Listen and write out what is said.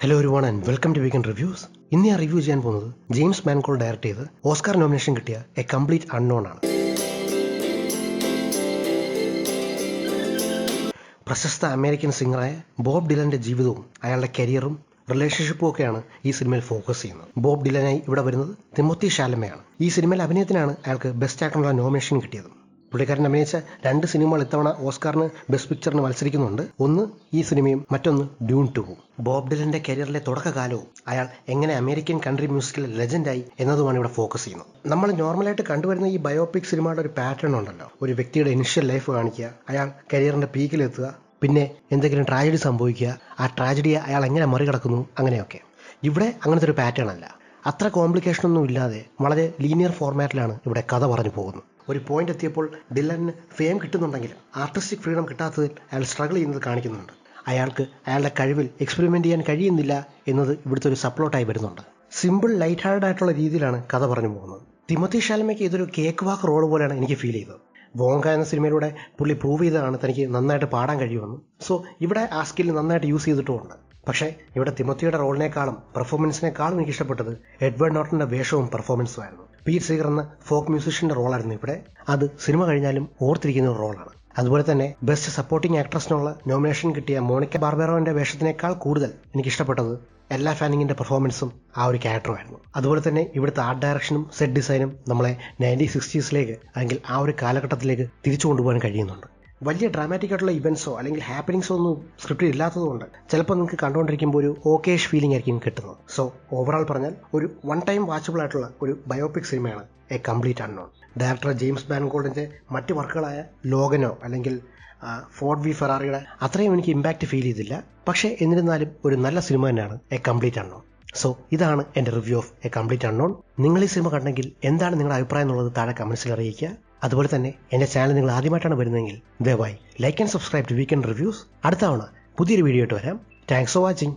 Hello everyone and welcome to weekend reviews. ഇന്ന് ഞാൻ review ചെയ്യാൻ പോകുന്നത് ജെയിംസ് മാൻകോൾഡ് ഡയറക്റ്റ് ചെയ്ത് ഓസ്കാർ നോമിനേഷൻ കിട്ടിയ എ കംപ്ലീറ്റ് അൺനോൺ ആണ്. പ്രശസ്ത അമേരിക്കൻ സിംഗറായ ബോബ് ഡിലന്റെ ജീവിതവും അയാളുടെ കരിയറും റിലേഷൻഷിപ്പും ഒക്കെയാണ് ഈ സിനിമയിൽ ഫോക്കസ് ചെയ്യുന്നത്. ബോബ് ഡിലനായി ഇവിടെ വരുന്നത് തിമോത്തി ഷാലമയാണ്. ഈ സിനിമയിൽ അഭിനയത്തിനാണ് അയാൾക്ക് ബെസ്റ്റ് ആക്ടറിനുള്ള നോമിനേഷൻ കിട്ടിയത്. പുള്ളിക്കാരൻ അഭിനയിച്ച 2 സിനിമകൾ ഇത്തവണ ഓസ്കാറിന് ബെസ്റ്റ് പിക്ചറിന് മത്സരിക്കുന്നുണ്ട്. ഒന്ന് ഈ സിനിമയും മറ്റൊന്ന് ഡ്യൂൺ 2. ബോബ് ഡിലന്റെ കരിയറിലെ തുടക്കകാലവും അയാൾ എങ്ങനെ അമേരിക്കൻ കൺട്രി മ്യൂസിക്കിൽ ലെജൻഡായി എന്നതുമാണ് ഇവിടെ ഫോക്കസ് ചെയ്യുന്നത്. നമ്മൾ നോർമലായിട്ട് കണ്ടുവരുന്ന ഈ ബയോപിക് സിനിമയുടെ ഒരു പാറ്റേൺ ഉണ്ടല്ലോ, ഒരു വ്യക്തിയുടെ ഇനിഷ്യൽ ലൈഫ് കാണിക്കുക, അയാൾ കരിയറിന്റെ പീക്കിലെത്തുക, പിന്നെ എന്തെങ്കിലും ട്രാജഡി സംഭവിക്കുക, ആ ട്രാജഡിയെ അയാൾ എങ്ങനെ മറികടക്കുന്നു, അങ്ങനെയൊക്കെ. ഇവിടെ അങ്ങനത്തെ ഒരു പാറ്റേൺ അല്ല. അത്ര കോംപ്ലിക്കേഷനൊന്നും ഇല്ലാതെ വളരെ ലീനിയർ ഫോർമാറ്റിലാണ് ഇവിടെ കഥ പറഞ്ഞു പോകുന്നത്. ഒരു പോയിന്റ് എത്തിയപ്പോൾ ഡിലന് ഫെയിം കിട്ടുന്നുണ്ടെങ്കിലും ആർട്ടിസ്റ്റിക് ഫ്രീഡം കിട്ടാത്തതിൽ അയാൾ സ്ട്രഗിൾ ചെയ്യുന്നത് കാണിക്കുന്നുണ്ട്. അയാൾക്ക് അയാളുടെ കഴിവിൽ എക്സ്പെരിമെന്റ് ചെയ്യാൻ കഴിയുന്നില്ല എന്നത് ഇവിടുത്തെ ഒരു സപ്ലോട്ടായി വരുന്നുണ്ട്. സിമ്പിൾ ലൈറ്റ് ഹാർഡ് ആയിട്ടുള്ള രീതിയിലാണ് കഥ പറഞ്ഞു പോകുന്നത്. തിമോത്തി ഷാലമയ്ക്ക് ഇതൊരു കേക്ക് വാക്ക് റോൾ പോലെയാണ് എനിക്ക് ഫീൽ ചെയ്തത്. വോങ്ക എന്ന സിനിമയിലൂടെ പുള്ളി പ്രൂവ് ചെയ്തതാണ് തനിക്ക് നന്നായിട്ട് പാടാൻ കഴിയുമെന്ന്. സോ ഇവിടെ ആ സ്കിൽ നന്നായിട്ട് യൂസ് ചെയ്തിട്ടുമുണ്ട്. പക്ഷേ ഇവിടെ തിമോത്തിയുടെ റോളിനേക്കാളും പെർഫോമൻസിനേക്കാളും എനിക്ക് ഇഷ്ടപ്പെട്ടത് എഡ്വേർഡ് നോർട്ടന്റെ വേഷവും പെർഫോമൻസും ആയിരുന്നു. പീറ്റ് സീഗർ എന്ന ഫോക്ക് മ്യൂസിഷ്യന്റെ റോളായിരുന്നു ഇവിടെ. അത് സിനിമ കഴിഞ്ഞാലും ഓർത്തിരിക്കുന്ന ഒരു റോളാണ്. അതുപോലെ തന്നെ ബെസ്റ്റ് സപ്പോർട്ടിംഗ് ആക്ട്രസിനുള്ള നോമിനേഷൻ കിട്ടിയ മോണിക്ക ബാർബറോന്റെ വേഷത്തിനേക്കാൾ കൂടുതൽ എനിക്ക് ഇഷ്ടപ്പെട്ടത് എല്ലാ ഫാനിങ്ങിന്റെ പെർഫോമൻസും ആ ഒരു ക്യാരക്ടറുമായിരുന്നു. അതുപോലെ തന്നെ ഇവിടുത്തെ ആർട്ട് ഡയറക്ഷനും സെറ്റ് ഡിസൈനും നമ്മളെ 1960s അല്ലെങ്കിൽ ആ ഒരു കാലഘട്ടത്തിലേക്ക് തിരിച്ചു കൊണ്ടുപോകാൻ കഴിയുന്നുണ്ട്. വലിയ ഡ്രാമാറ്റിക് ആയിട്ടുള്ള ഇവന്റ്സോ അല്ലെങ്കിൽ ഹാപ്പനിങ്സോ ഒന്നും സ്ക്രിപ്റ്റിൽ ഇല്ലാത്തതുകൊണ്ട് ചിലപ്പോൾ നിങ്ങൾക്ക് കണ്ടുകൊണ്ടിരിക്കുമ്പോൾ ഒരു ഓക്കേഷ് ഫീലിംഗ് ആയിരിക്കും കിട്ടുന്നത്. സോ ഓവറോൾ പറഞ്ഞാൽ ഒരു വൺ ടൈം വാച്ചബിൾ ആയിട്ടുള്ള ഒരു ബയോപിക് സിനിമയാണ് a complete unknown. Director James മാൻകോൾഡിന്റെ മറ്റ് വർക്കുകളായ ലോഗനോ അല്ലെങ്കിൽ ഫോർഡ് വി ഫെറാറിയുടെ അത്രയും എനിക്ക് ഇമ്പാക്റ്റ് ഫീൽ ചെയ്തില്ല. പക്ഷേ എന്നിരുന്നാലും ഒരു നല്ല സിനിമ തന്നെയാണ് എ കംപ്ലീറ്റ് അൺനോൺ. സോ ഇതാണ് എൻ്റെ review of A complete unknown. നിങ്ങൾ ഈ സിനിമ കണ്ടെങ്കിൽ എന്താണ് നിങ്ങളുടെ അഭിപ്രായം എന്നുള്ളത് താഴെ കമന്റ്സിൽ അറിയിക്കുക. അതുപോലെ തന്നെ എൻ്റെ ചാനൽ നിങ്ങൾ ആദ്യമായിട്ടാണ് വരുന്നതെങ്കിൽ ദയവായി like and subscribe to weekend reviews. അടുത്ത തവണ പുതിയൊരു വീഡിയോ ആയിട്ട് വരാം. Thanks for watching.